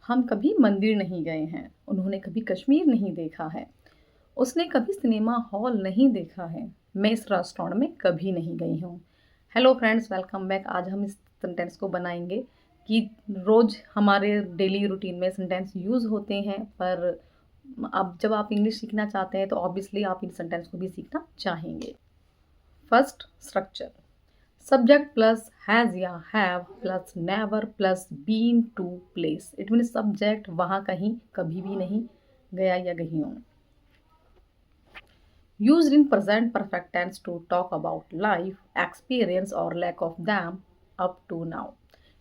हम कभी मंदिर नहीं गए हैं। उन्होंने कभी कश्मीर नहीं देखा है। उसने कभी सिनेमा हॉल नहीं देखा है। मैं इस रेस्टोरेंट में कभी नहीं गई हूँ। Hello friends, welcome back. आज हम इस सेंटेंस को बनाएंगे कि रोज़ हमारे डेली रूटीन में सेंटेंस यूज़ होते हैं, पर अब जब आप इंग्लिश सीखना चाहते हैं तो ऑब्वियसली आप इन सेंटेंस को भी सीखना चाहेंगे। First, structure. Subject plus has या have plus never plus been to place. It mean subject वहाँ कहीं कभी भी नहीं गया या गई हूँ। Used in present perfect tense to talk about life, experience or lack of them up to now.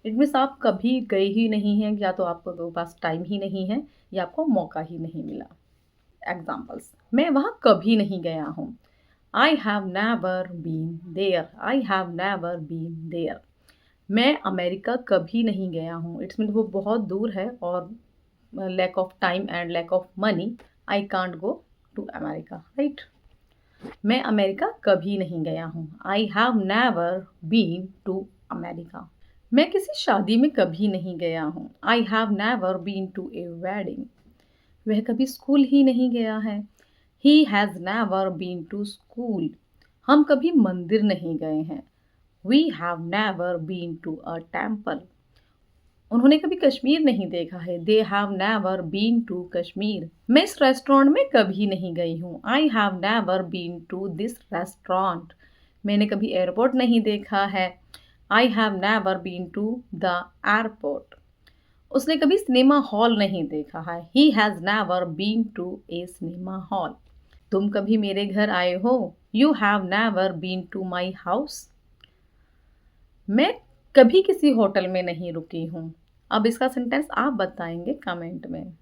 It means आप कभी गए ही नहीं हैं, या तो आपके पास टाइम ही नहीं है या आपको मौका ही नहीं मिला। एग्जाम्पल्स, मैं वहाँ कभी नहीं गया हूँ। I have never been there. I have never been there. मैं अमेरिका कभी नहीं गया हूँ। इट्स मीन वो बहुत दूर है और lack of time and lack of money I can't go to America, right. मैं अमेरिका कभी नहीं गया हूँ। I have never been to America. मैं किसी शादी में कभी नहीं गया हूँ। I have never been to a wedding. वह कभी स्कूल ही नहीं गया है। He has never been to school. हम कभी मंदिर नहीं गए हैं। We have never been to a temple. उन्होंने कभी कश्मीर नहीं देखा है। They have never been to Kashmir. मैं इस रेस्टोरेंट में कभी नहीं गई हूँ। I have never been to this restaurant. मैंने कभी एयरपोर्ट नहीं देखा है। I have never been to the airport. उसने कभी सिनेमा हॉल नहीं देखा है। He has never been to a cinema hall. तुम कभी मेरे घर आए हो। You have never been to my house. मैं कभी किसी होटल में नहीं रुकी हूँ। अब इसका सेंटेंस आप बताएंगे कमेंट में।